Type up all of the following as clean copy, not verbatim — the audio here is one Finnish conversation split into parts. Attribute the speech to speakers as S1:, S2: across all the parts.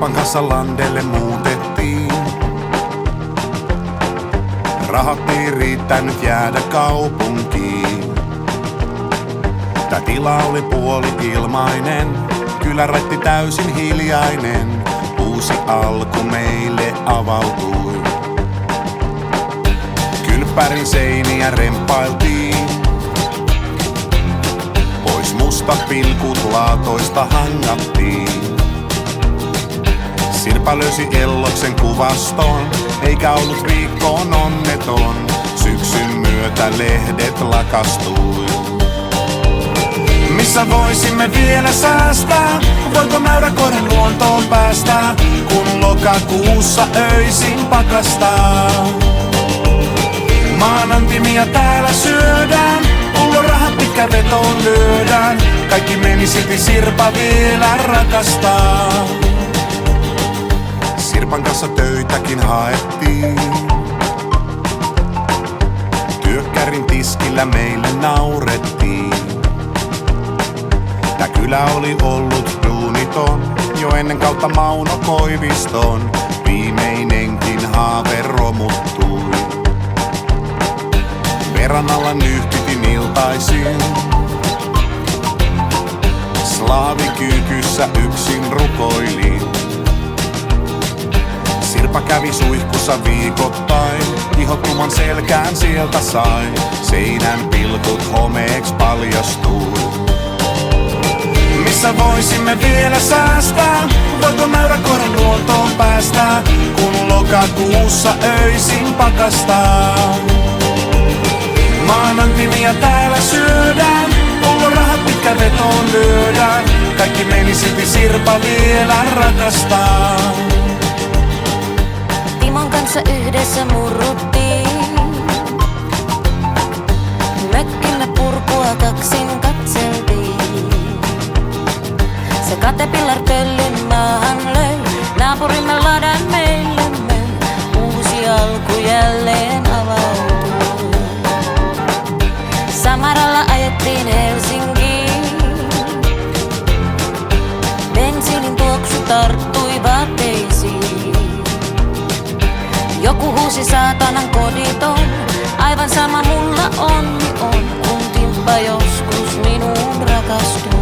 S1: Sirpan kanssa landelle muutettiin. Rahat ei riittänyt jäädä kaupunkiin. Tää tila oli puoli ilmainen, kyläraitti täysin hiljainen. Uusi alku meille avautui. Kylppärin seiniä rempailtiin. Pois mustat pilkut laatoista hangattiin. Sirpa löysi Elloksen kuvaston, eikä ollut viikkoon onneton. Syksyn myötä lehdet lakastui. Missä voisimme vielä säästää? Voiko mäyräkoiran luontoon päästä, kun lokakuussa öisin pakastaa? Maanantimia täällä syödään, pullorahat pitkä vetoon lyödään. Kaikki meni silti Sirpa vielä rakastaa. Sirpan kanssa töitäkin haettiin. Työkkärin tiskillä meille naurettiin. Tää kylä oli ollut duuniton jo ennen kautta Mauno Koiviston. Viimeinenkin haave romuttui. Veran alla nyhtitin iltaisin. Slaavikyykyssä yksin rukoilin. Sirpa kävi suihkussa viikoittain, ihottuman selkään sieltä sai. Seinän pilkut homeeks paljastui. Missä voisimme vielä säästää? Voiko mäyräkoiran luontoon päästä, kun lokakuussa öisin pakastaa? Maanantimia täällä syödään, pullorahat pitkä vetoon lyödään. Kaikki meni silti Sirpa vielä rakastaa.
S2: Timon kanssa yhdessä murruttiin. Mökkimme purkua kaksin katseltiin. Se Caterpillar töllin maahan löi. Naapurimme ladan meillemme. Uusi alku jälleen avautui. Samaralla ajettiin Helsinkiin. Bensiinin tuoksu tarttui vaatteisiin. Joku huusi saatanan koditon. Aivan sama mulla onni on, kun Timppa joskus minuun rakastui.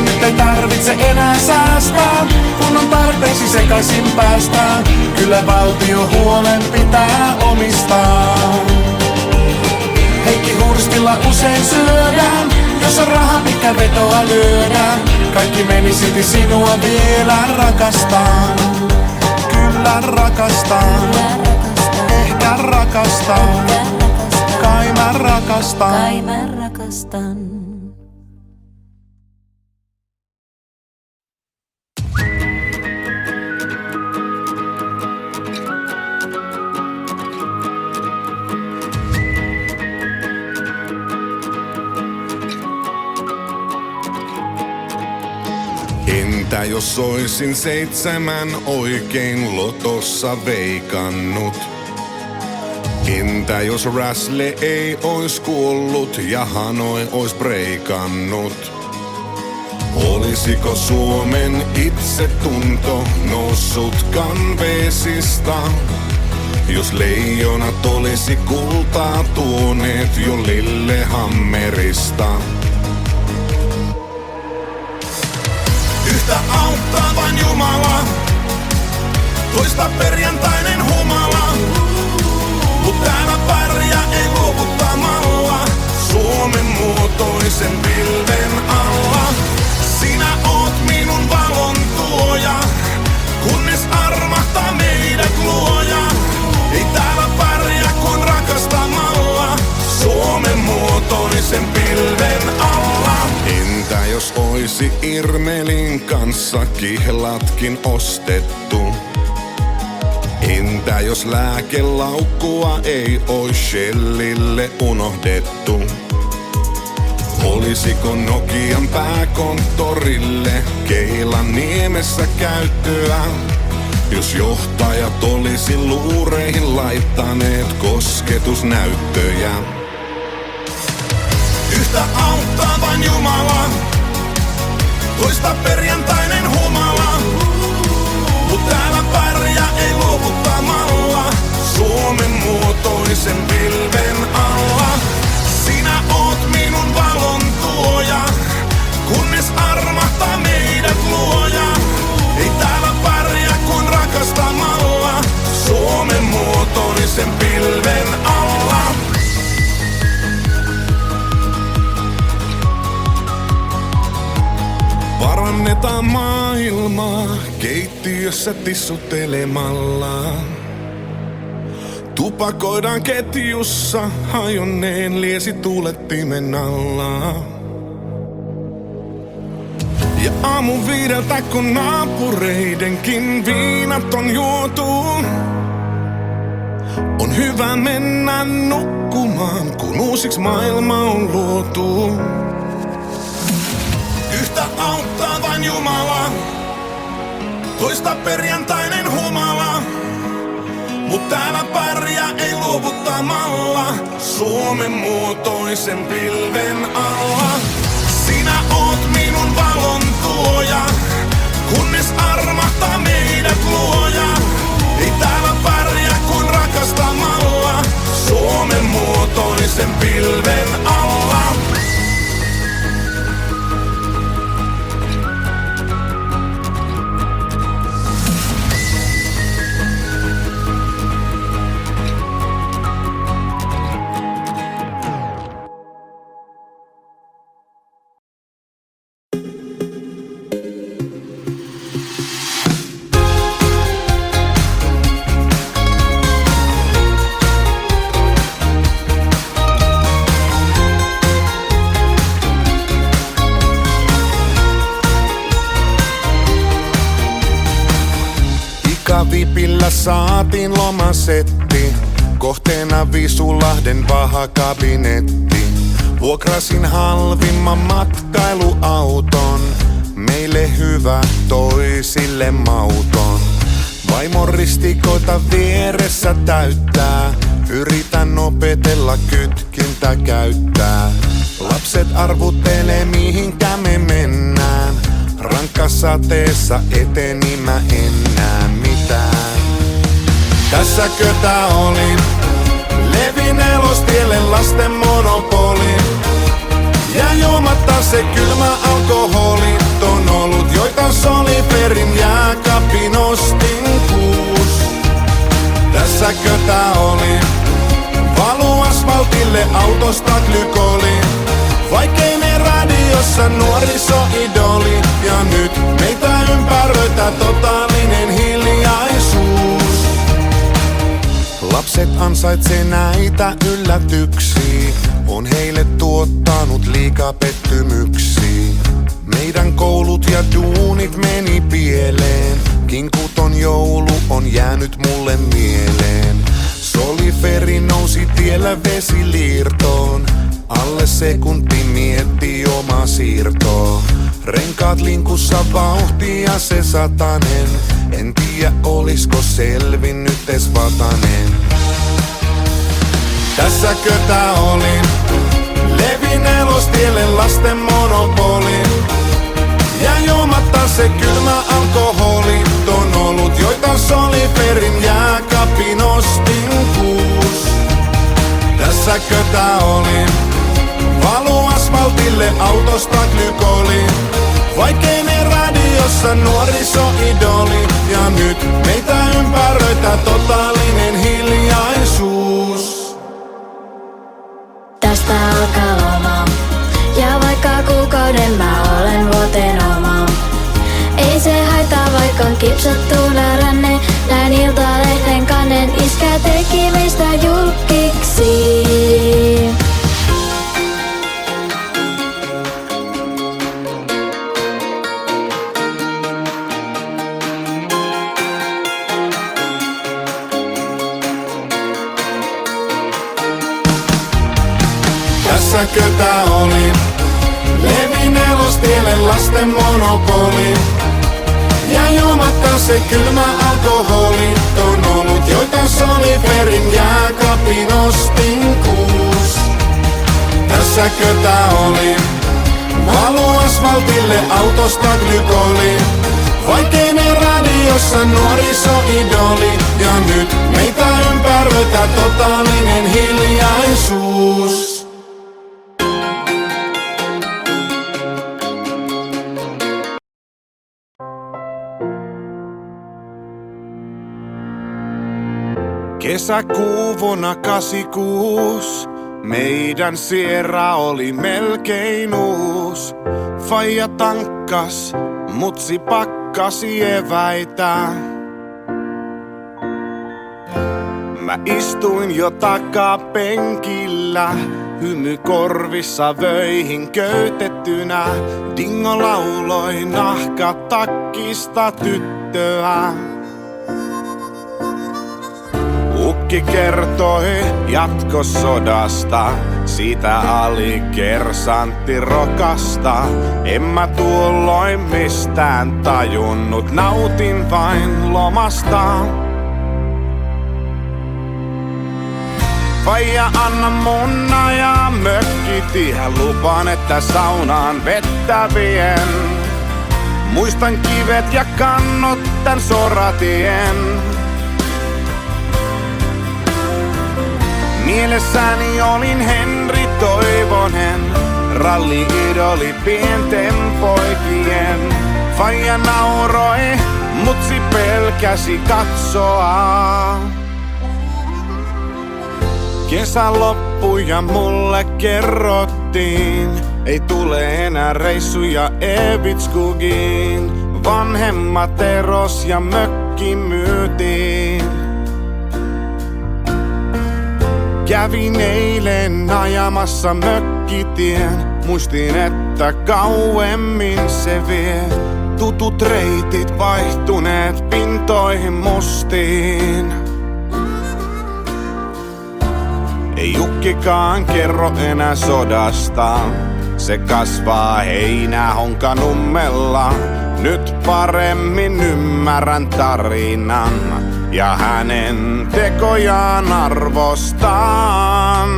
S1: Nyt ei tarvitse enää säästää, kun on tarpeeksi sekaisin päästä. Kyllä valtio huolen pitää omistaa. Heikki Hurstilla usein syödään, jos on raha mikä vetoa lyödään. Kaikki meni silti sinua vielä rakastaan. Kyllä rakastan, ehkä rakastan, kai mä rakastan.
S2: Kai mä rakastan.
S1: Entä jos oisin 7 oikein lotossa veikannut? Entä jos Räsle ei ois kuollut ja Hanoi ois breikannut? Olisiko Suomen itsetunto noussut kanveesista? Jos leijonat olisi kultaa tuoneet jo Lillehammerista? Yhtä auttaa vain Jumala, toista perjantainen humala. Mut täällä pärjää ei luovuttamalla, Suomen muotoisen pilven alla. Sinä oot minun valon tuoja, kunnes armahtaa meidät luoja. Ei täällä pärjää kuin rakastamalla, Suomen muotoisen pilven alla. Entä jos oisi Irmelin kanssa kihlatkin ostettu? Entä jos lääkelaukkua ei ois Shellille unohdettu? Olisiko Nokian pääkonttorille Keilaniemessä käyttöä? Jos johtajat olisi luureihin laittaneet kosketusnäyttöjä. Yhtä auttaa vain Jumala, toista perjantainen humala. parannetaan maailmaa keittiössä tissuttelemalla. Tupakoidaan ketjussa hajonneen liesituulettimen alla. Ja aamun 5, kun naapureidenkin viinat on juotu, on hyvä mennä nukkumaan, kun uusiksi maailma on luotu. Yhtä auttaa vain Jumala, toista perjantainen humala. Mut täällä pärjää ei luovuttamalla, Suomen muotoisen pilven alla. Sinä oot minun valon tuoja, kunnes armahtaa meidät luoja. Ei täällä pärjää kuin rakastamalla, Suomen muotoisen pilven alla. Vipillä saatiin lomasetti, kohteena Visulahden vahakabinetti. Vuokrasin halvimman matkailuauton, meille hyvä, toisille mauton. Vaimon ristikoita vieressä täyttää, yritän opetella kytkintä käyttää. Lapset arvuttelee mihinkä me mennään, rankkasateessa eteni mä enää mitään. Tässäkö tää oli? Levin Elostielle lasten monopoli. Ja juomatta se kylmä alkoholi. On ollut joita Soliferin jääkaapin ostin 6. Tässäkö tää oli? Valu asfaltille autosta glykoli. Vaikeinen radiossa nuorisoidoli. Ja nyt meitä ympäröitä totaalinen hiljaisuus. Lapset ansaitsee näitä yllätyksiä, on heille tuottanut liikaa pettymyksiä. Meidän koulut ja duunit meni pieleen, kinkuton joulu on jäänyt mulle mieleen. Soliferi nousi tiellä vesiliirtoon, alle sekunti mietti omaa siirtoa. Renkaat linkussa vauhtia se satanen, en tiedä olisko selvinnyt ees vatanen. Tässäkö tää oli? Levin Elostielle lasten monopoli. Ja juomatta se kylmä alkoholi. On ollut joita Soliferin jääkaapin ostin 6. Tässäkö tää oli? Valu asfaltille autosta glykoli. Vaikeinen radiossa nuorisoidoli. Ja nyt meitä ympäröitä totaalinen hiljaisuus.
S3: Tästä alkaa loma, ja vaikka kuukauden mä olen vuoteen oma. Ei se haittaa vaikka on kipsattuna ranne, näin Iltalehden kannen, iskä teki meistä julkiksi.
S1: Tässäkö tää oli? Levin Elostielle lasten monopoli. Ja juomatta se kylmä alkoholi. On ollut joita Soliferin jääkaapin ostin 6. Tässäkö tää oli? Valu asfaltille autosta glykoli. Vaikeinen radiossa nuorisoidoli. Ja nyt meitä ympäröitä totaalinen hiljaisuus. Kesäkuu vuonna 86, meidän Sierra oli melkein uus. Faija tankkas mutsi pakkasi eväitä. Mä istuin jo takapenkillä, hymy korvissa vöihin köytettynä. Dingo lauloi nahkatakkista tyttöä. Ukki kertoi jatkosodasta, siitä alikersantti-rokasta. En mä tuolloin mistään tajunnut, nautin vain lomasta. Faija, anna mun ajaa mökkitiehän, lupaan, että saunaan vettä vien. Muistan kivet ja kannot tän soratien. Mielessäni olin Henri Toivonen, ralli-idoli pienten poikien. Faija nauroi, mutsi pelkäsi katsoa. Kesä loppui ja mulle kerrottiin, ei tule enää reissuja Evitskugiin. Vanhemmat eros ja mökki myytiin. Kävin eilen ajamassa mökkitien, muistin, että kauemmin se vie. Tutut reitit vaihtuneet pintoihin mustiin. Ei Jukkikaan kerro enää sodasta, se kasvaa Heinähonkanummella. Nyt paremmin ymmärrän tarinan ja hänen tekojaan arvostan.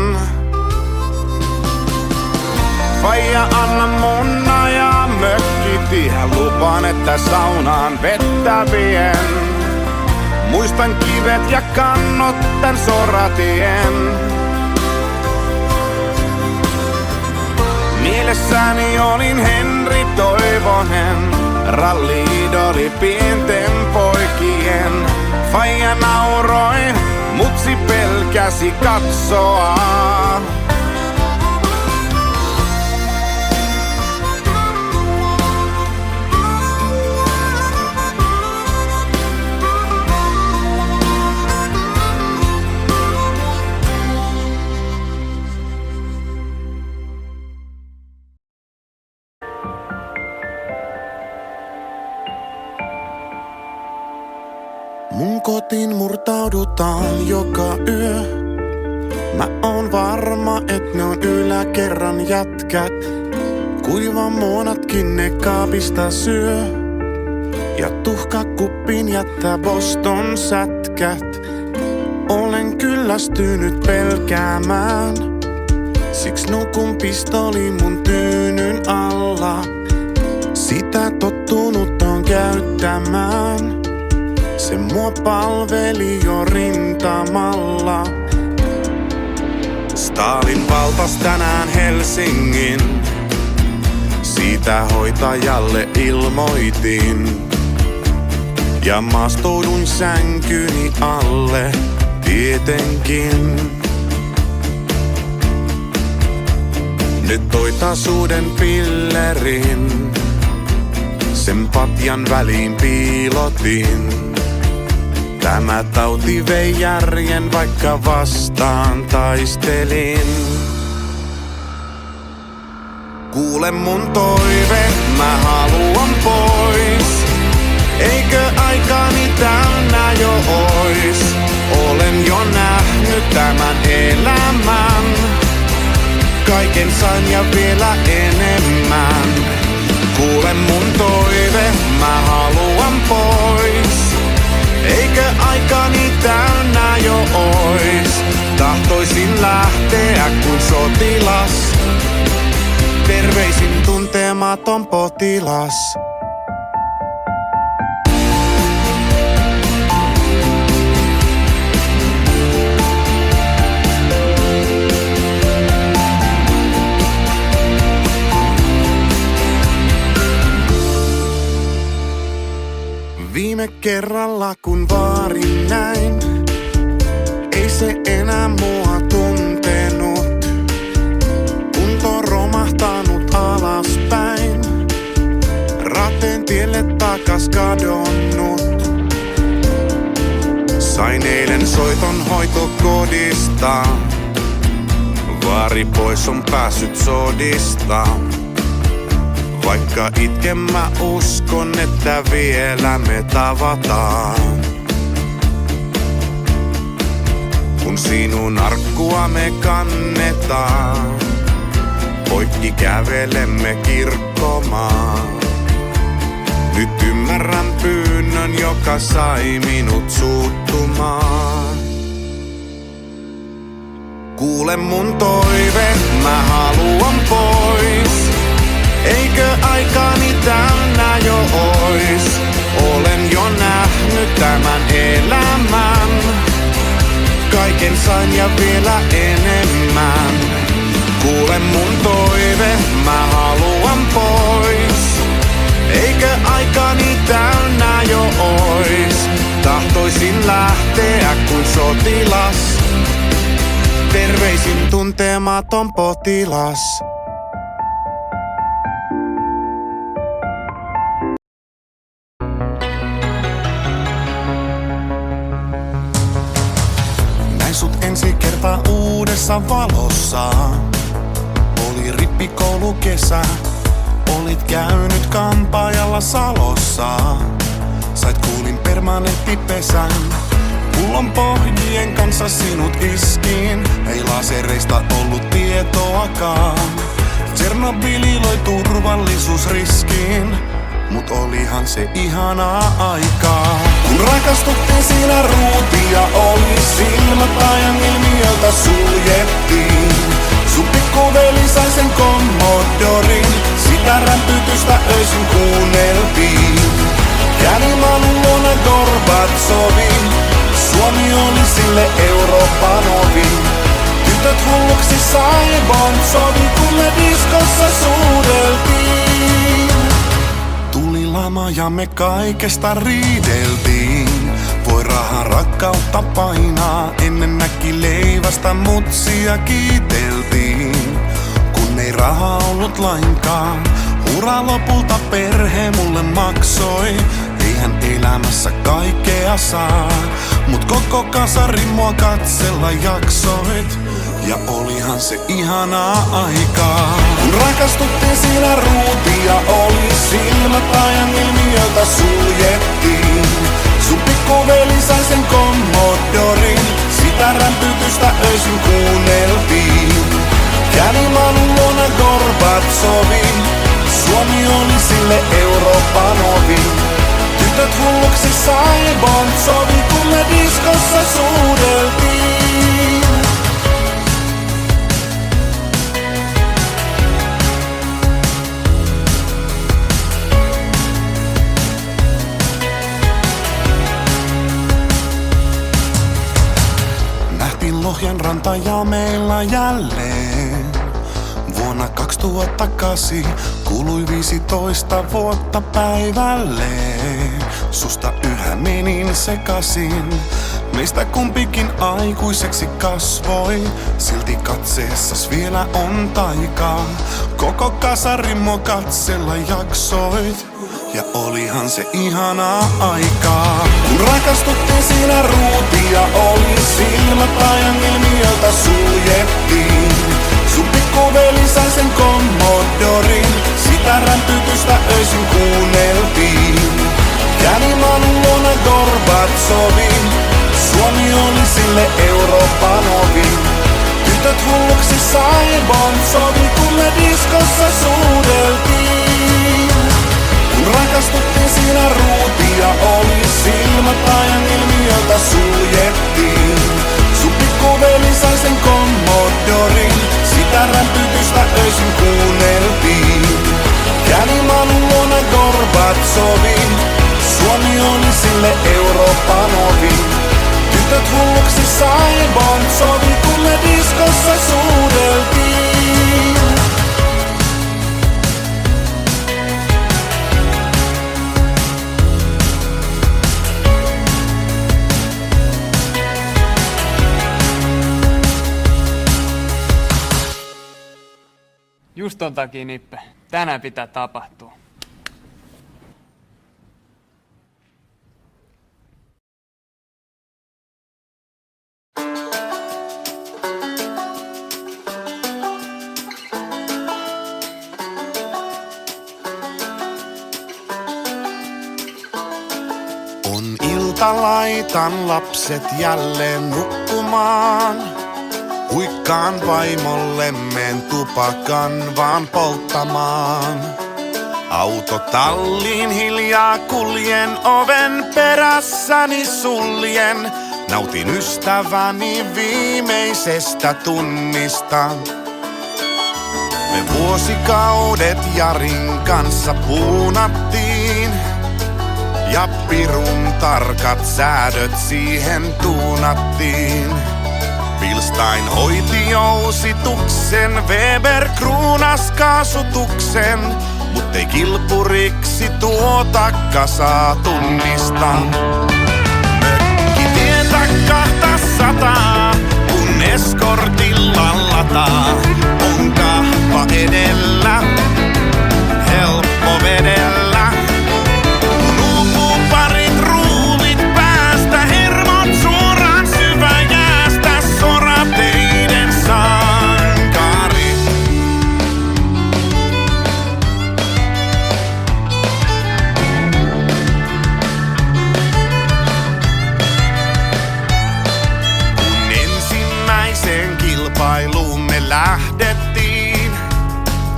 S1: Faija, anna mun ajaa mökkitiehän, lupaan, että saunaan vettä vien. Muistan kivet ja kannot tän soratien. Mielessäni olin Henri Toivonen, ralli-idoli pienten poikien. Faija nauroi, mutsi pelkäsi katsoa. Mun kotiin murtaudutaan joka yö. Mä oon varma, et ne on yläkerran jätkät. Kuivamuonatkin ne kaapista syö. Ja tuhkakuppiin jättää Boston sätkät. Olen kyllästynyt pelkäämään. Siks nukun pistoli mun tyynyn alla. Sitä tottunut on käyttämään. Se mua palveli jo rintamalla. Stalin valtas tänään Helsingin. Siitä hoitajalle ilmoitin. Ja maastouduin sänkyni alle tietenkin. Nyt toi taas uuden pillerin. Sen patjan väliin piilotin. Tämä tauti vei järjen, vaikka vastaan taistelin. Kuule mun toive, mä haluan pois. Eikö aikani täynnä jo ois? Olen jo nähnyt tämän elämän. Kaiken sain ja vielä enemmän. Kuule mun toive, mä haluan pois. Eikö aikani täynnä jo ois? Tahtoisin lähteä kuin sotilas. Terveisin tuntematon potilas. Viime kerralla kun vaarin näin, ei se enää mua tuntenut. Kunto romahtanut alaspäin, rateen tielle takas kadonnut. Sain eilen soiton hoitokodista. Vaari pois on päässyt sodista. Vaikka itken mä uskon, että vielä me tavataan. Kun sinun arkkua me kannetaan, poikki kävelemme kirkkomaan. Nyt ymmärrän pyynnön, joka sai minut suuttumaan. Kuule mun toive, mä haluan pois. Eikö aikani täynnä jo ois? Olen jo nähnyt tämän elämän. Kaiken sain ja vielä enemmän. Kuule mun toive, mä haluan pois. Eikö aikani täynnä jo ois? Tahtoisin lähteä kuin sotilas. Terveisin tuntematon potilas. Näin sut ensi kertaa uudessa valossa. Oli rippikoulukesä. Olit käynyt kampaajalla Salossa. Sait kuulin permanenttipesän. Pullon pohjien kanssa sinut iskiin. Ei lasereista ollut tietoakaan. Tsernobyli loi turvallisuusriskiin. Mut olihan se ihanaa aikaa. Kun rakastuttiin siinä ruutia oli silmät ajan ilmiöltä suljettiin. Sun pikkuveli sai sen Commodorin. Sitä rämpytystä öisin kuunneltiin. Kävin Malun luona Gorbatsovin. Suomi oli sille Euroopan ovi. Tytöt hulluksi sai Bontsovi, kun me diskossa suudeltiin. Tuli lama ja me kaikesta riideltiin. Voi rahan rakkautta painaa, ennen näki leivästä mutsia kiiteltiin. Kun ei rahaa ollut lainkaan, ura lopulta perhe mulle maksoi. Eihän elämässä kaikkea saa, mut koko kasari mua katsella jaksoit. Ja olihan se ihanaa aikaa. Kun rakastuttiin siinä ruutia oli silmät ajan ilmiöltä suljettiin. Sun pikkuveli sai sen Commodorin. Sitä rämpytystä öisin kuunneltiin. Kävin Malun luona Gorbatsovin. Suomi oli sille Euroopan ovi. Tytöt hulluksi sai Bontsovi, kun me diskossa suudeltiin. Nähtiin Lohjan ranta ja meillä jälleen. Vuonna 2008 kului 15 vuotta päivälleen. Susta yhä menin sekasin. Meistä kumpikin aikuiseksi kasvoi. Silti katseessas vielä on taikaa. Koko kasari mua katsella jaksoit. Ja olihan se ihanaa aikaa. Kun rakastuttiin siinä ruutia oli silmät ajan ilmiöltä suljettiin. Sun pikkuveli sai sen Commodorin. Sitä rämpytystä öisin kuunneltiin. Kävin Malun luona Gorbatsovin. Suomi oli sille Euroopan ovi. Tytöt hulluksi sai Bontsovi, kun me diskossa suudeltiin. Kun rakastuttiin siinä ruutia oli silmät ajan ilmiöltä suljettiin. Sun pikkuveli sai sen Commodorin. Sitä rämpytystä öisin kuunneltiin. Kävin Malun luona Gorbatsovin. Suomi oli sille Euroopan ovi. Tytöt hulluksi sai Bontsovi, kun me diskossa suudeltiin.
S4: Just ton takia, Nippe. Tänään pitää tapahtua.
S1: ilta laitan lapset jälleen nukkumaan. Huikkaan vaimolle men tupakan vaan polttamaan. Autotalliin hiljaa kuljen, oven perässäni suljen. Nautin ystäväni viimeisestä tunnista. Me vuosikaudet Jarin kanssa puunattiin. Ja pirun tarkat säädöt siihen tuunattiin. Pilstein hoiti jousituksen, Weber kruunas kaasutuksen. Mut ei kilpuriksi tuota kasaa tunnista. Mökki tietä 200, kun eskortilla lataa. On kahva edellä, helppo vedellä. Kun uupuu parit ruuvit päästä, hermot suoraan syväjäästä, sorateiden sankari. Kun ensimmäiseen kilpailuun me lähdettiin,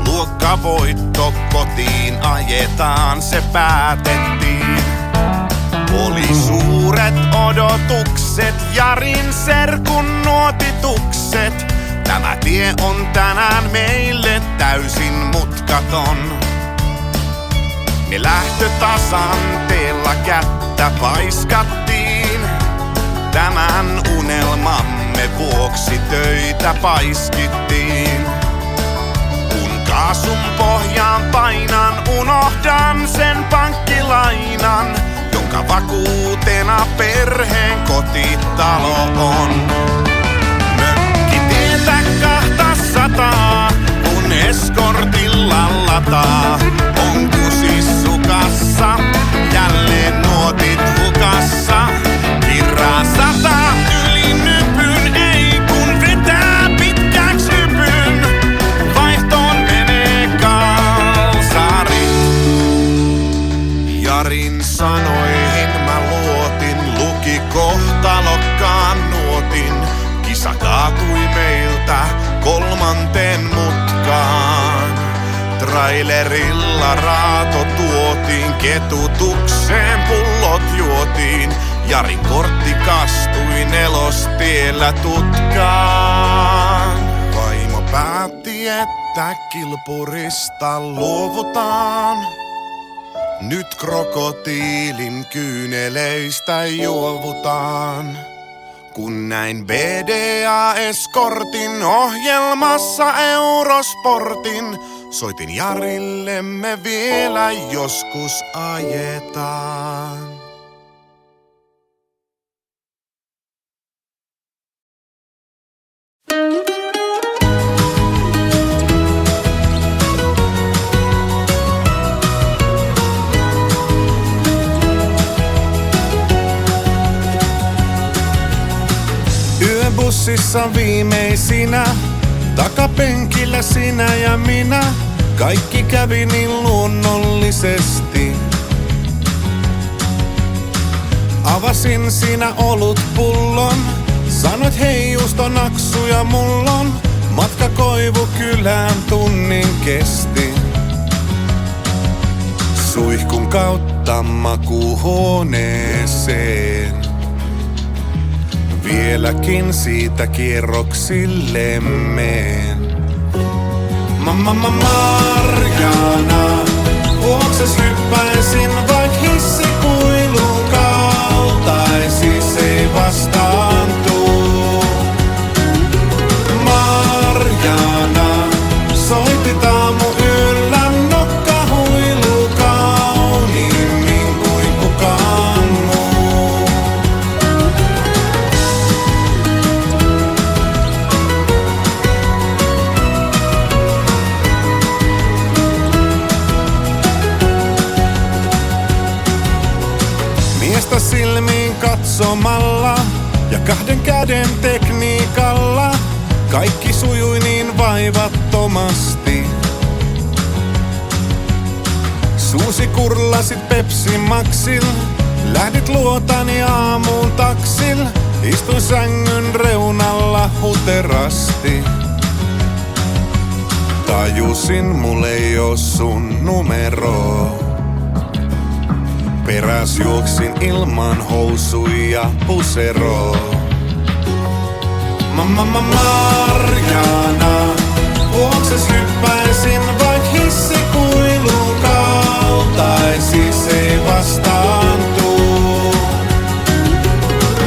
S1: luokkavoitto kotiin ajetaan, se päätettiin. Oli suuret odotukset, Jarin serkun nuotitukset. Tämä tie on tänään meille täysin mutkaton. Me lähtötasanteella kättä paiskattiin. Tämän unelmamme vuoksi töitä paiskittiin. Kun kaasun pohjaan painan, unohdan sen pankkilainan, jonka vakuutena perheen kotitalo on. Mökki tietä 200, kun eskortilla lataa. On kusissukassa, jälleen nuotit hukassa. Kirraa 100 yli nypyn, ei kun vetää pitkäks hypyn. Vaihtoon menee kalsarit. Jarin sanoihin mä luotin, luki kohtalokkaan nuotin. Kisa kaatui meiltä 3. mutkaan. Trailerilla raato tuotiin, ketutukseen pullot juotiin. Jarin kortti kastui 4-tiellä tutkaan. Vaimo päätti, että kilpurista luovutaan. Nyt krokotiilin kyyneleistä juovutaan. Kun näin BDA-eskortin ohjelmassa Eurosportin, soitin Jarille, me vielä joskus ajetaan. Yöbussissa viimeisinä, takapenkillä sinä ja minä. Kaikki kävi niin luonnollisesti. Avasin siinä olutpullon, sanoit hei just on naksuja mullon. Matka Koivukylään tunnin kesti. Suihkun kautta makuuhuoneeseen. Vieläkin siitä kierroksille meen. Marjana, vuokses hyppäisin vaik hissikuilun kaltaisis ei vastaan tuu. Marjana, soitit aamu yllä nokkahuilu kauniimmin kuin kukaan muu. Miestä silmiin katsomalla ja 2 käden tekniikalla kaikki sujui niin vaivattomasti. Suusi kurlasit Pepsi Maxil Lähdit luotani aamuun taksil, istuin sängyn reunalla huterasti. Tajusin, mulla ei oo sun numeroa. Peräs juoksin ilman housuja puseroa. Marjana, juokses hyppäisin vaik hissikuilun kaltaisis ei vastaan tuu.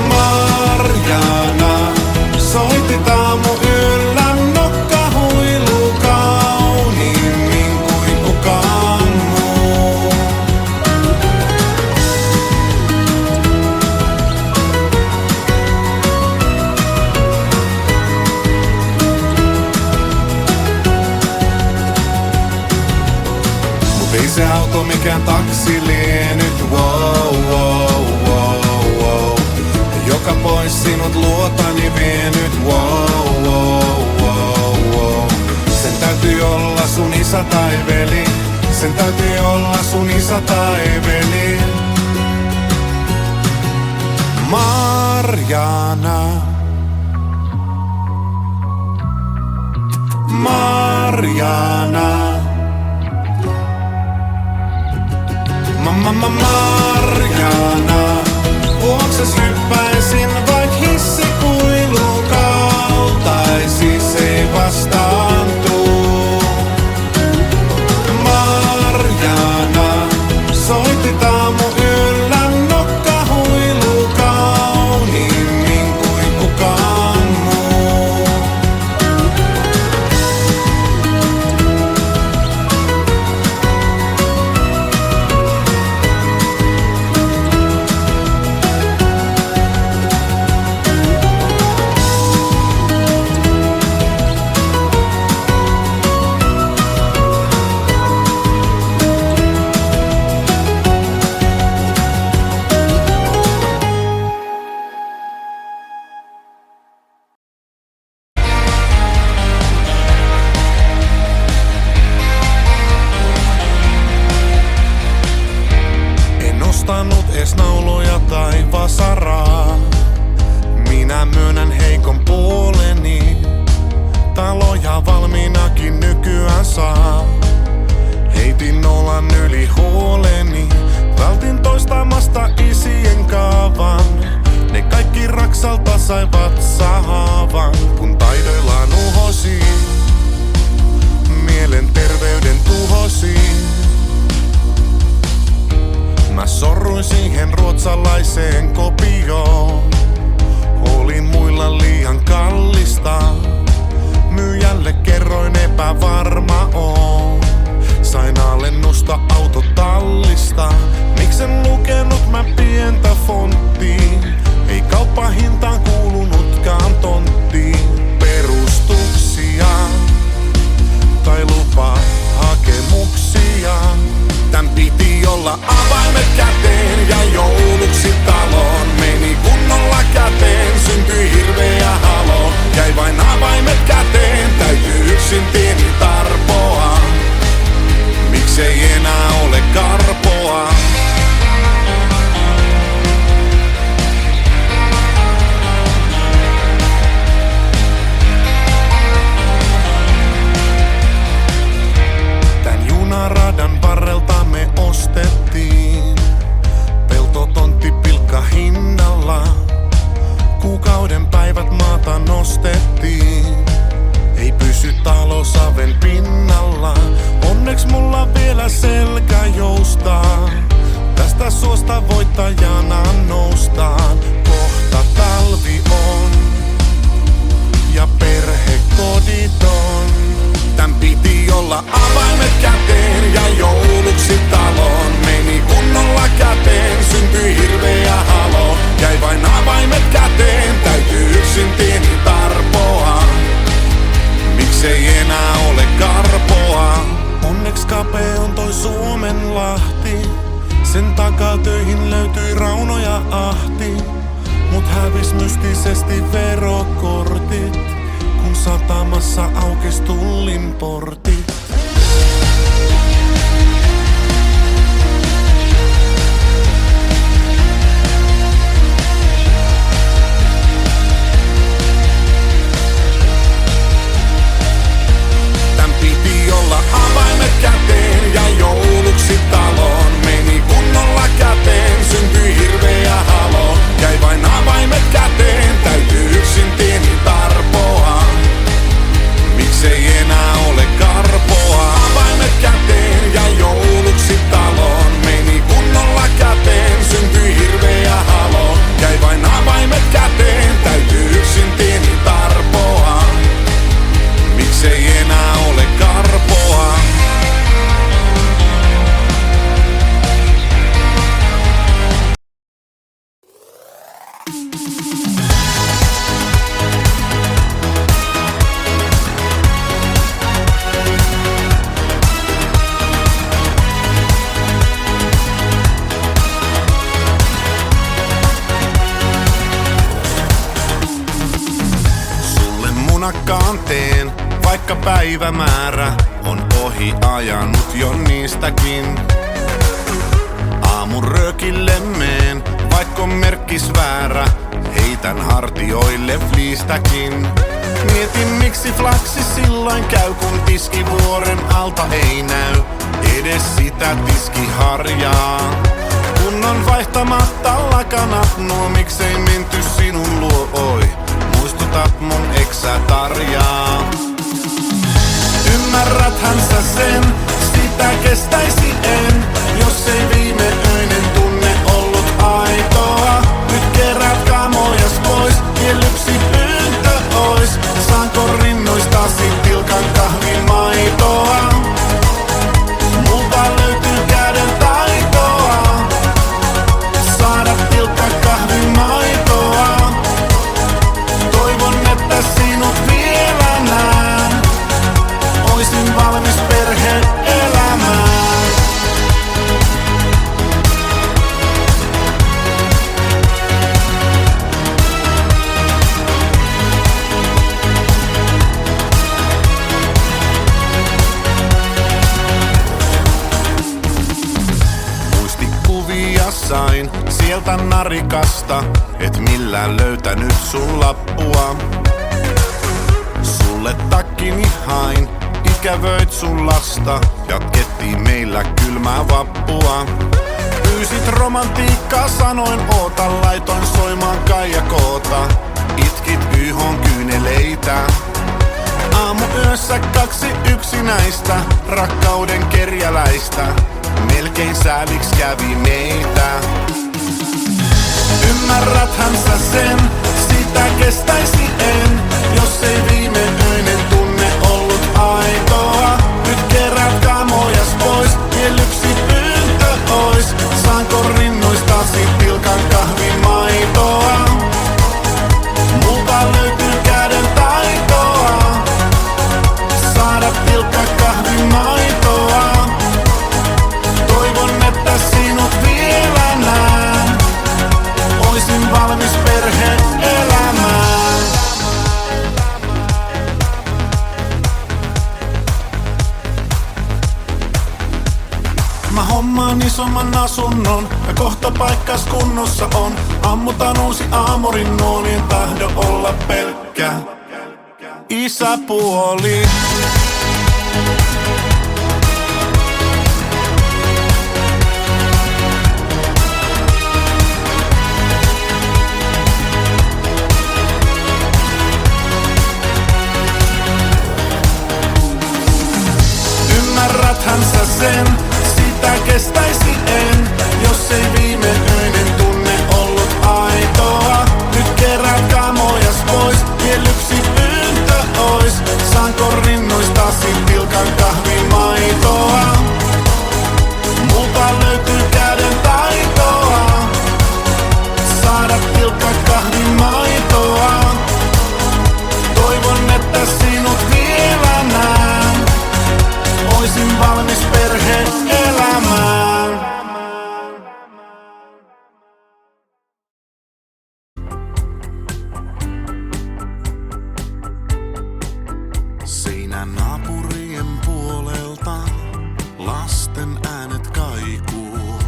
S1: Marjana, soitit aamu yllä nokkahuilu kauniimmin kuin kukaan muu. Mut ei se auto mikään taksi lienyt, wow, wow, wow, wow. Joka pois sinut luotani vienyt, wow, wow, wow, wow. Sen täytyy olla sun isä tai veli, sen täytyy olla sun isä tai veli. Marjana, Marjana, Marjana, juokses hyppäisin vaik hissikuilun kaltaisis ei vastaan tuu. Marjana, soitit aamu yllä nokkahuilu kauniimmin kuin kukaan muu. Ostanut ees nauloja tai vasaraa. Minä myönnän heikon puoleni. Taloja valmiinakin nykyään saa. Heitin nolan yli huoleni. Vältin toistamasta isien kaavan. Ne kaikki raksalta saivat sahaavan. Kun taidoillaan uhosi, mielenterveyden tuhosi. Mä sorruin siihen ruotsalaiseen kopioon. Oli muilla liian kallista. Myyjälle kerroin epävarma oon. Sain alennusta autotallista. Miksen lukenut mä pientä fonttiin? Ei kauppahintaan kuulunutkaan tonttiin. Perustuksia tai lupahakemuksia. Tän piti olla avaimet käteen ja jouluksi taloon. Meni kunnolla käteen, syntyi hirveä halo. Jäi vain avaimet käteen, täytyy yksin tieni tarpoa. Miksei enää ole karpoa? Tän junaradan varrelta me ostettiin peltotontti pilkka hinnalla. Kuukauden päivät maata nostettiin. Ei pysy talo saven pinnalla. Onneks mulla vielä selkä joustaa. Tästä suosta voittajana noustaan. Kohta talvi on ja perhe koditon. Tän piti olla avaimet käteen ja jouluksi taloon. Meni kunnolla käteen, syntyi hirveä halo. Jäi vain avaimet käteen, täytyy yksin tieni tarpoa. Miksei enää ole karpoa? Onneks kapea on toi Suomenlahti. Sen takaa töihin löytyi Rauno ja Ahti. Mut hävis mystisesti verokortit, kun satamassa aukes tullin portit. vaan teen, vaikka päivämäärä on ohi ajanut jo niistäkin. Aamun röökille meen, vaikka on merkkis väärä, heitän hartioille fliistäkin. Mietin miksi flaksi silloin käy, kun tiskivuoren alta ei näy edes sitä tiskiharjaa. Kun on vaihtamatta lakanat nuo, miksei menty sinun luo, oi, muistutat mun eksä Tarjaa. Ymmärräthän sä sen, sitä kestäisi en, jos ei viimeöinen tunne ollut aitoa. Nyt kerät kamojas pois, kielyksi pyyntö ois, saanko rinnoistasi tilkan kahvimaitoa? Multa löytyy käden taitoa, saada tilkka kahvimaitoa. Toivon, että sinut vielä näen, oisin valmis perhe-elämään. Muistikuvia sain sieltä narikasta, et millään löytänyt sun lappua. Sulle takkini hain, ikävöit sun lasta, jatkettiin meillä kylmää vappua. Pyysit romantiikkaa, sanoin oota, laitoin soimaan Kaija Koota. Itkit YH:n kyyneleitä. Aamuyössä 2 yksinäistä, rakkauden kerjäläistä. Melkein sääliks kävi meitä. Ymmärräthän sä sen, sitä kestäisi en, jos ei viimeöinen tunne ollut aitoa. Nyt kerät kamojas pois, kielyksi pyyntö ois, saanko rinnoistasi tilkan kahvimaitoa? Multa löytyy käden taitoa, saada tilkka kahvimaitoa. Toivon, että sinut vielä näen, oisin valmis perhe-elämään. Mä hommaan isomman asunnon ja kohta paikkas kunnossa on. Ammutaan uusi aamurin nuolien, tahdo olla pelkkä isäpuoli. Ymmärräthän sä sen, sitä kestäisi en, jos ei viimeöinen tunne ollut aitoa. Nyt kerät kamojas pois, kielyksi pyyntö ois, saanko rinnoistasi tilkan kahvimaitoa? Multa löytyy käden taitoa, saada tilkka kahvimaitoa. Toivon, että sinut vielä näen, oisin valmis perhe-elämään. Seinän naapurien puolelta lasten äänet kaikuu.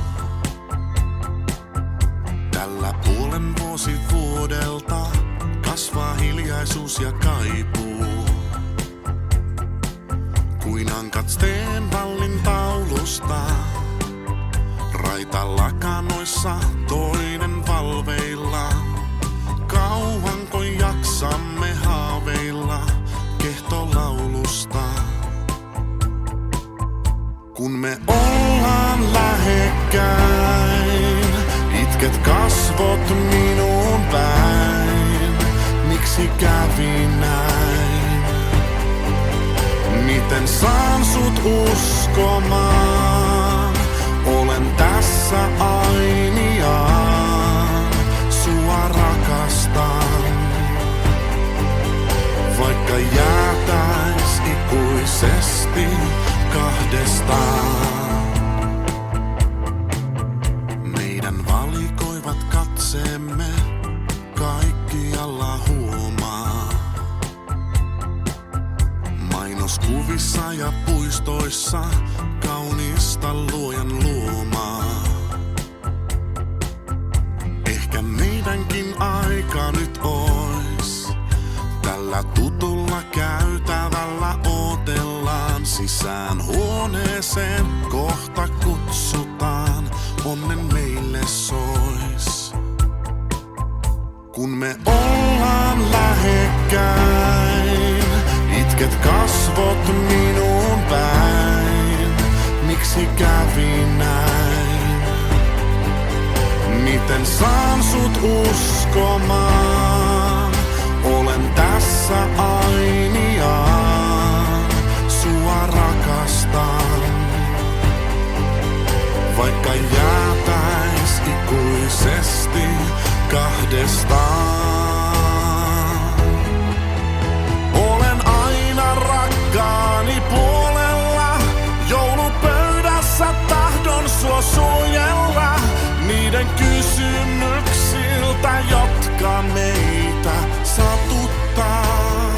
S1: Tällä puolen vuodelta kasvaa hiljaisuus ja kaipuu. Kuin ankat Stenvallin taulusta, raita lakanoissa toinen valveilla. Kauanko jaksamme haaveilla kehtolaulusta? Kun me ollaan lähekkäin, itket kasvot minuun päin. Miksi kävi näin? Miten saan sut uskomaan? Olen tässä ainiaan, sua rakastan. Vaikka jäätäis ikuisesti kahdestaan. Meidän valikoivat katseemme kaikkialla huomaa. poissa kaunista luojan luomaa. Ehkä meidänkin aika nyt ois. Tällä tutulla käytävällä odotellaan sisään huoneeseen. Kohta kutsutaan, onnen meille sois. Kun me ollaan lähekkäin, itket kasvot minuun päin. Miksi kävi näin? Miten saan sut uskomaan? Olen tässä ainiaan, sua rakastan. Vaikka jäätäis ikuisesti kahdestaan. Olen aina rakkaani puolella, joulupöydässä tahdon sua suojella. Niiden kysymyksiltä, jotka meitä satuttaa.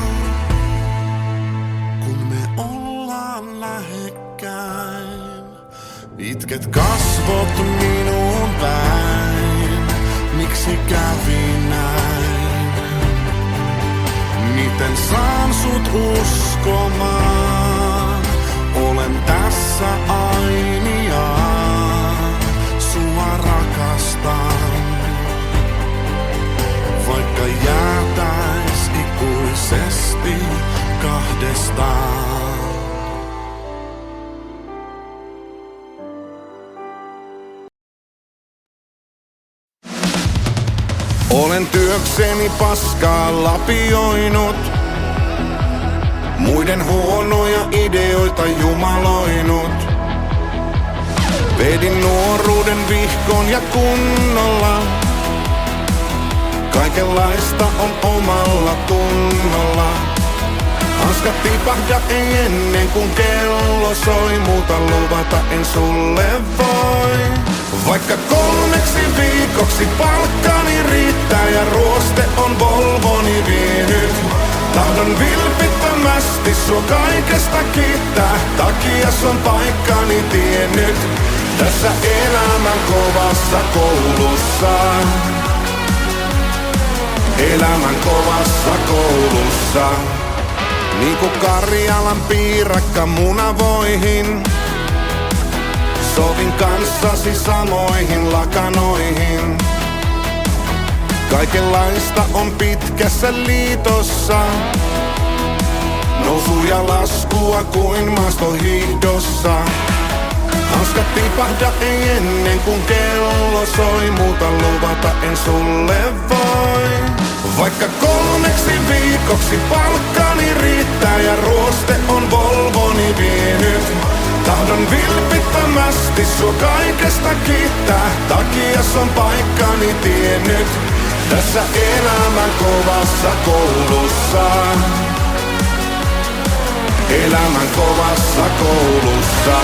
S1: Kun me ollaan lähekkäin, itket kasvot minuun päin. Miksi kävi näin? Miten saan sut uskomaan? Olen tässä ainiaan, sua rakastan. Vaikka jäätäis ikuisesti kahdestaan. Olen työkseni paskaa lapioinut, muiden huonoja ideoita jumaloinut. Vedin nuoruuden vihkon ja kunnolla, kaikenlaista on omalla tunnolla. Hanskat tipahda ei ennen kuin kello soi, muuta luvata en sulle voi. Vaikka 3 viikoksi palkkani riittää ja ruoste on Volvoni vienyt. Tahdon vilpittömästi sua kaikesta kiittää, takias on paikkani tiennyt. Tässä elämän kovassa koulussa, elämän kovassa koulussa. Niinku Karjalan piirakka munavoihin, sovin kanssasi samoihin lakanoihin. Kaikenlaista on pitkässä liitossa, nousua ja laskua kuin maastohiihdossa. Hanskat tipahda ei ennen kuin kello soi, muuta luvata en sulle voi. Vaikka 3 viikoksi palkkani riittää ja ruoste on Volvoni vienyt. Tahdon vilpittömästi sua kaikesta kiittää, takias on paikkani tiennyt. Tässä elämän kovassa koulussa, elämän kovassa koulussa.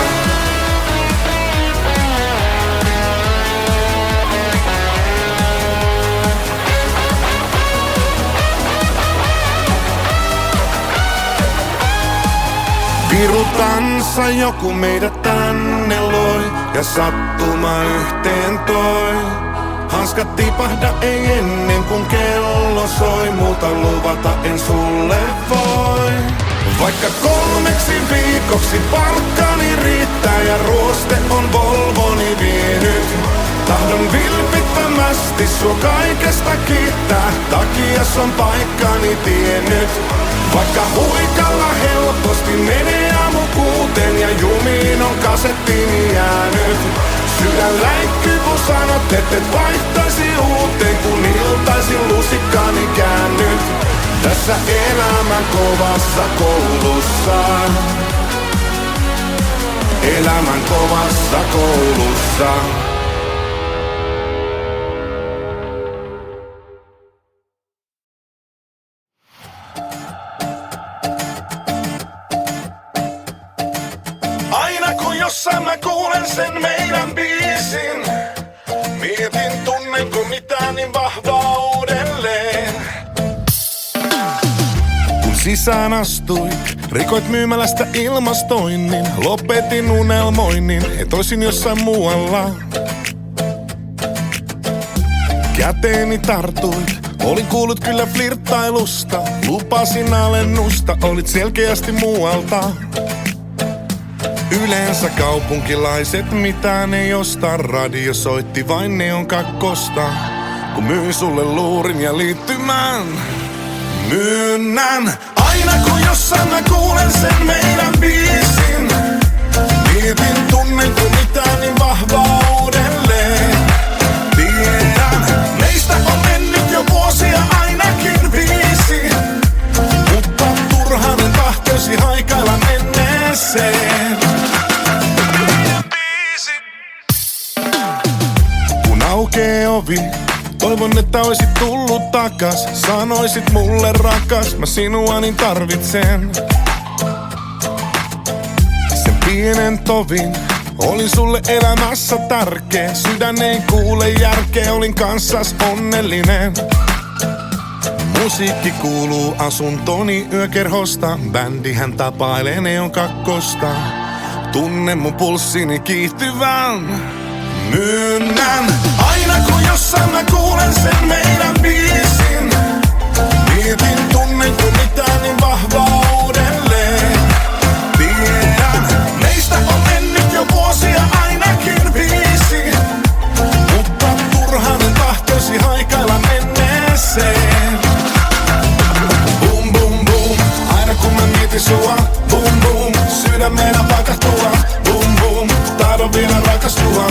S1: Virutansa joku meidät tänne loi ja sattuma yhteen toi. Hanskat tipahda ei ennen kuin kello soi, muuta luvata en sulle voi. Vaikka 3 viikoksi palkkani riittää ja ruoste on Volvoni vienyt. Tahdon vilpittömästi sua kaikesta kiittää, takias on paikkani tiennyt. Vaikka huikalla helposti menee aamu 6 ja jumiin on kasettiini jäänyt. Sydän läikkyy kun sanot, et vaihtaisi uuteen, kun iltaisin lusikkaani käännyt. Tässä elämän kovassa koulussa, elämän kovassa koulussa. Aina kun jossain mä kuulen sen meidän biisin, mietin tunnenko mitään niin vahvaa uudelleen. Kun sisään astuit, rikoit myymälästä ilmastoinnin. Lopetin unelmoinnin, et oisin jossain muualla. Käteeni tartuit, olin kuullut kyllä flirttailusta. Lupasin alennusta, olit selkeästi muualta. Yleensä kaupunkilaiset mitään ei osta. Radio soitti vain Neon kakkosta, kun myy sulle luurin ja liittymän. Myönnän, aina kun jossain mä kuulen sen meidän biisin. Mietin, tunnen kun mitään niin vahvaa uudelleen. Tiedän, meistä on mennyt jo vuosia ainakin 5. Mutta turhaan en tahtoisi haikailla menneeseen. Kun aukee ovi, toivon, että oisit tullut takas. Sanoisit mulle rakas, mä sinua niin tarvitsen. Sen pienen tovin, olin sulle elämässä tärkeä. Sydän ei kuule järkeä, olin kanssas onnellinen. Musiikki kuuluu asuntoni yökerhosta. Bändihän tapailee Neon kakkosta. Tunnen mun pulssini kiihtyvän. Myönnän, aina kun jossain mä kuulen sen meidän biisin. Mietin, tunnen kun mitään niin vahvaa uudelleen. Tiedän, meistä on mennyt jo vuosia ainakin 5. Mutta turhaan en tahtoisi haikailla menneeseen. Boom, boom, boom, aina kun mä mietin sua. Boom, boom, sydämenä pakahtua. Boom, boom, tahdon vielä rakastua.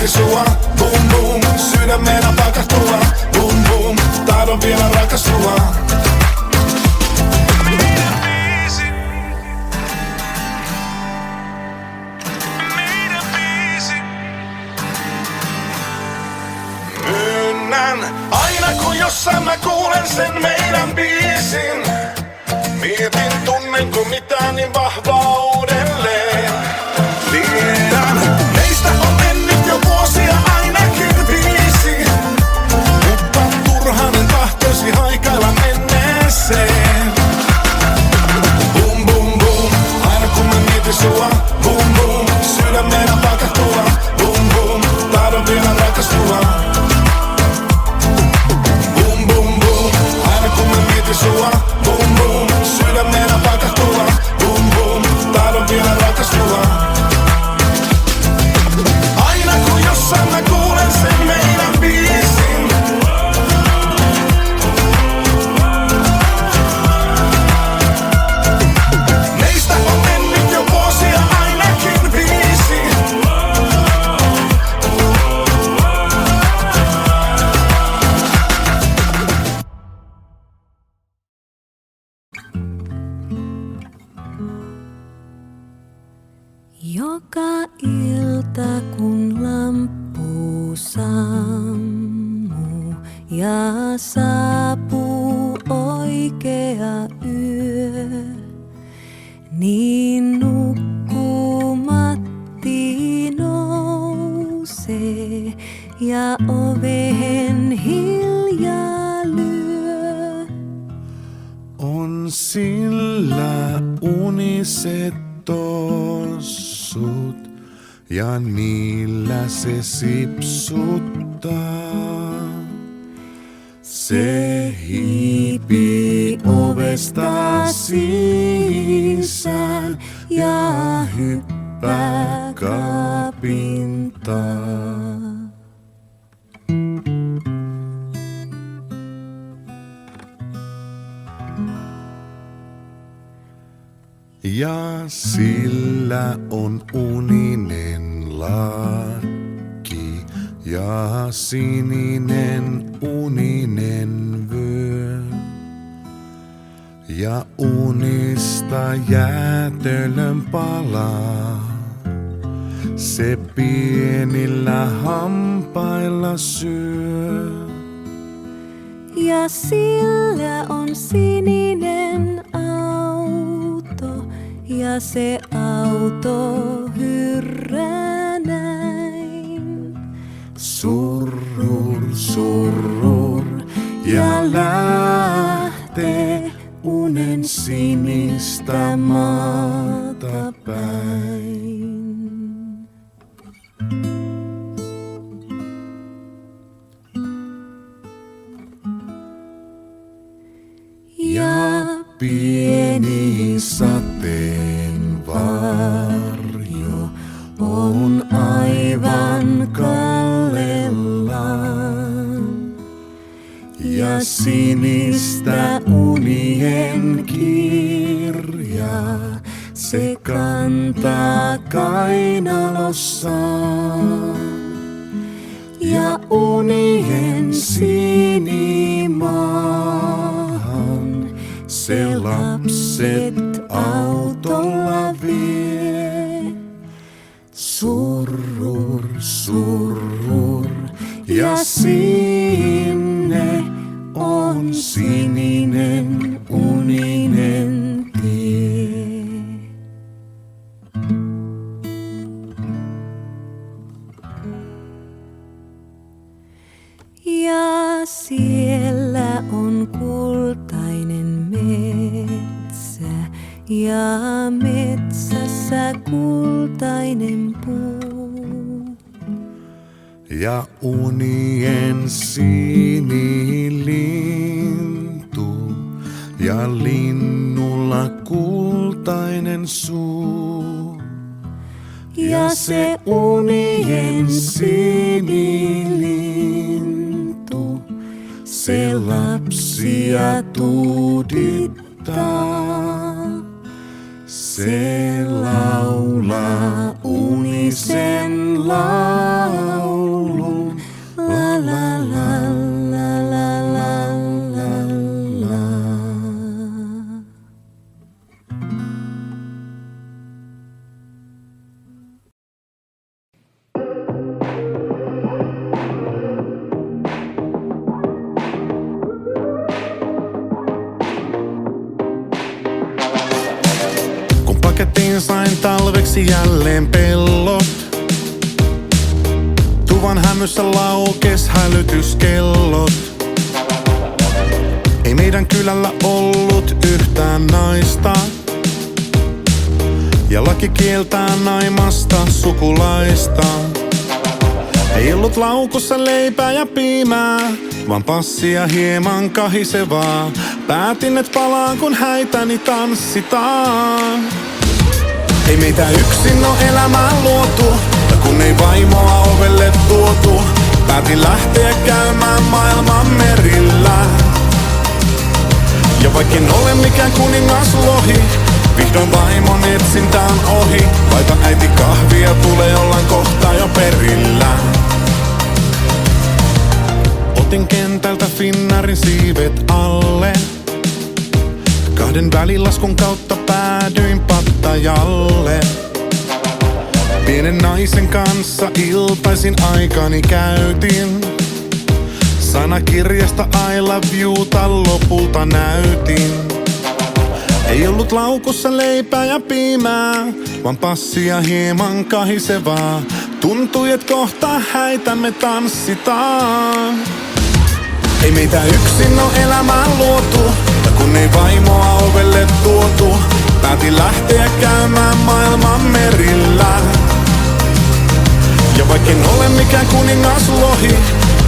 S1: Sua, boom boom, sydämenä pakahtua. Boom boom, tahdon vielä rakastua. Myönnän, aina kun jossain mä kuulen sen meidän biisin. Mietin, tunnenko mitään niin vahvaa uudelleen. Tiedän, meistä on mennyt jo vuosia ainakin 5. Mutta turhaan en tahtoisi haikailla menneeseen. Boom, boom, boom, aina kun mä mietin sua. Boom, boom, sydämenä pakahtua. Boom, boom, tahdon vielä rakastua. Boom, boom, boom, aina kun mä mietin sua. Boom, boom, sydämenä pakahtua. Boom, boom, tahdon vielä rakastua. Aina kun jossain mä kuulen sen meidän biisin. Meistä on mennyt jo vuosia ainakin 5.
S2: Joka ilta kun lamppu sammuu ja saapuu oikea yö, niin nukkumatti nousee ja oveen hiljaa lyö.
S1: On sillä uniset tossut ja niillä se sipsuttaa. Se hiipii ovesta sisään ja hyppää kapintaan. Ja sillä on uninen lakki ja sininen uninen vyö. Ja unista jäätelön palaa, se pienillä hampailla syö.
S2: Ja sillä on sininen auto ja se auto hyrrää näin.
S1: Surrur, surrur, ja lähtee unen sinistä maata päin. Ja pieni sateen varjo on aivan kallellaan. Ja sinistä unien kirjaa se kantaa kainalossaan. Ja unien sinimaahan se lapset autolla vie. Surrur, surrur, ja sinne on sininen uninen tie.
S2: Ja siellä on kultainen metsä ja metsässä kultainen puu.
S1: Ja unien sinilintu ja linnulla kultainen suu. Ja se unien sinilintu, se lapsia tuudittaa. Se laulaa unisen laulun, la la la la la la la la. Kun pakettiin sain talveksi jälleen pellot, tuvan hämyssä laukes hälytyskellot. Ei meidän kylällä ollut yhtään naista, ja laki kieltää naimasta sukulaista. Ei ollut laukussa leipää ja piimää, vaan passia hieman kahisevaa. Päätin, et palaan kun häitäni tanssitaan. Ei meitä yksin oo elämään luotu, ja kun ei vaimoa ovelle tuotu, päätin lähteä käymään maailman merillä. Ja vaikken ole mikään kuningas lohi, vihdoin vaimon etsintä on ohi. Laita äiti kahvia, tulee ollaan kohta jo perillä. Otin kentältä Finnairin siivet alle, kahden välilaskun kautta päädyin Pattajalle. Pienen naisen kanssa iltaisin aikani käytin, sanakirjasta I love youta lopulta näytin. Ei ollut laukussa leipää ja piimää, vaan passia hieman kahisevaa. Tuntui, et kohta häitämme tanssitaan. Ei meitä yksin oo elämään luotu, ja kun ei vaimoa ovelle tuotu, päätin lähteä käymään maailman merillä. Ja vaikken ole mikään kuningas lohi,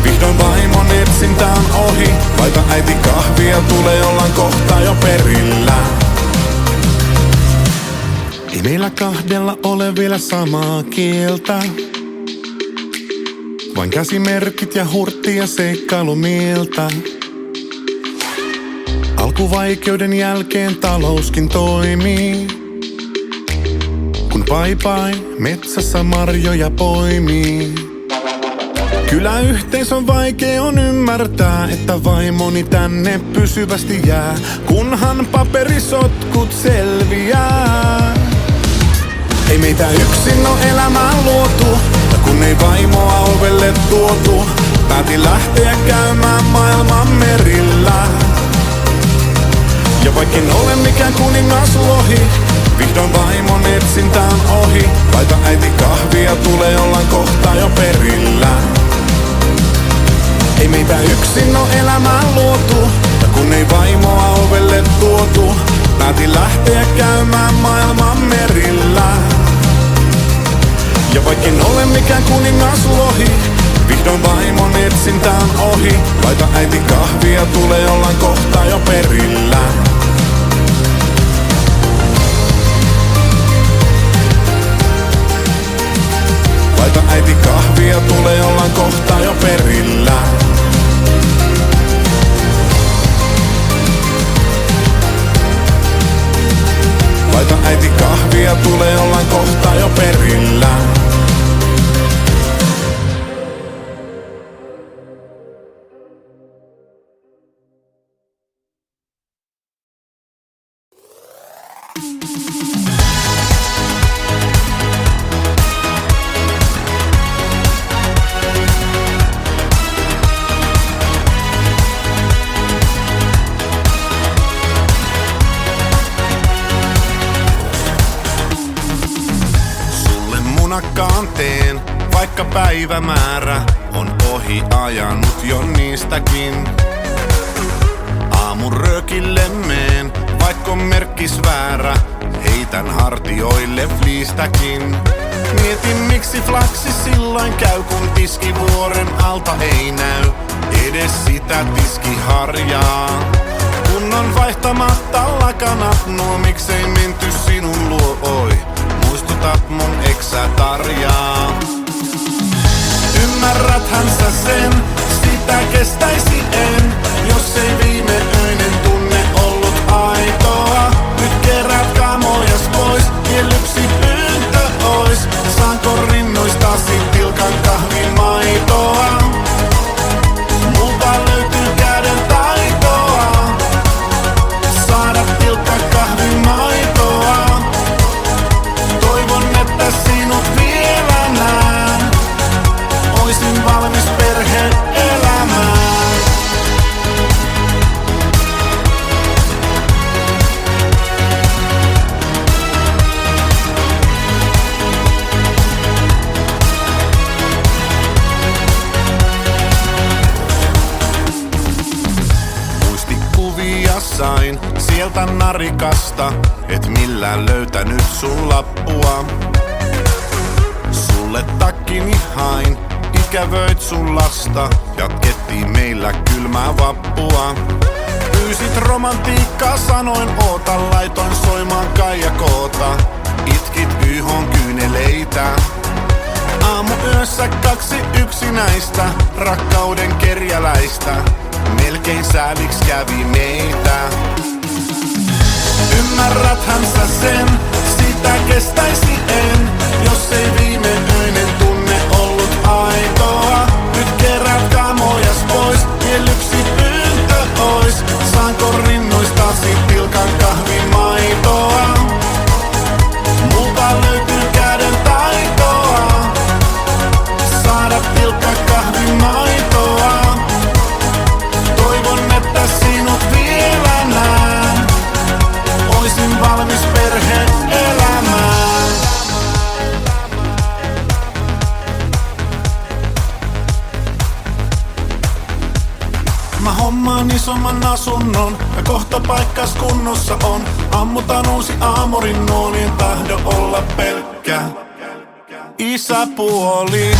S1: vihdoin vaimon etsintä on ohi. Laita äiti kahvia, tulee ollaan kohta jo perillä. Ei meillä kahdella ole vielä samaa kieltä, vain käsimerkit ja hurtti ja seikkailumieltä. Alkuvaikeuden jälkeen talouskin toimii, kun pai metsässä marjoja poimii. Kyläyhteisön vaikea on ymmärtää, että vaimoni tänne pysyvästi jää, kunhan paperisotkut selviää. Ei meitä yksin oo elämään luotu, ja kun ei vaimoa ovelle tuotu, päätin lähteä käymään maailman merillä. Ja vaikken ole mikään kuningas lohi, vihdoin vaimon etsintä on ohi. Laita äiti kahvia, tulee ollaan kohta jo perillä. Ei meitä yksin oo elämään luotu, ja kun ei vaimoa ovelle tuotu, päätin lähteä käymään maailman merillä. Ja vaikken ole mikään kuningaslohi, vihdoin vaimon etsintä on ohi. Laita äiti kahvia, tulee ollaan kohta jo perillä. Laita äiti kahvia, tulee ollaan kohta jo perillä. Laita äiti kahvia, tulee ollaan kohta jo perillä. Teen, vaikka päivämäärä on ohi ajanut jo niistäkin. Aamun röökille meen, vaikka on merkkis väärä, heitän hartioille fliistäkin. Mietin miksi flaksi silloin käy, kun tiskivuoren alta ei näy edes sitä tiskiharjaa. Kun on vaihtamatta lakanat, nuo miksei menty sinun luo, oi. Muistutat mun eksä tarjaa. Ymmärräthän sä sen, sitä kestäisi en, jos ei viimeöinen tunne ollut aitoa. Nyt kerät kamojas pois, vielä yksi pyyntö ois. Saanko rinnoistasi tilkan kahvimaitoa? Multa löytyy käden taitoa saada tilkka kahvimaitoa. Toivon, että sinut vielä näen. Oisin valmis perhe-elämään. Muistikuvia sain sieltä narikasta, et millään löytänyt sun lappua. Sulle takkini hain, ikävöit sun lasta, jatkettiin meillä kylmää vappua. Pyysit romantiikkaa, sanoin oota, laitoin soimaan Kaija Koota. Itkit YH:n kyyneleitä. Aamuyössä 2 yksinäistä, rakkauden kerjäläistä. Melkein sääliks kävi meitä. Ymmärräthän sä sen, sitä kestäisi en, jos ei viimeöinen tunne ollut aitoa. Nyt kerät kamojas pois, vielä yksi pyyntö ois. Saanko rinnoistasi tilkan kahvimaitoa? Multa löytyy käden taitoa saada tilkka kahvimaitoa. Toivon, että sinut vielä näen. Oisin valmis perhe-elämään. Mä hommaan isomman asunnon ja kohta paikkas kunnossa on. Ammutan uusi aamurin nuolien, tahdo olla pelkkä isäpuoli.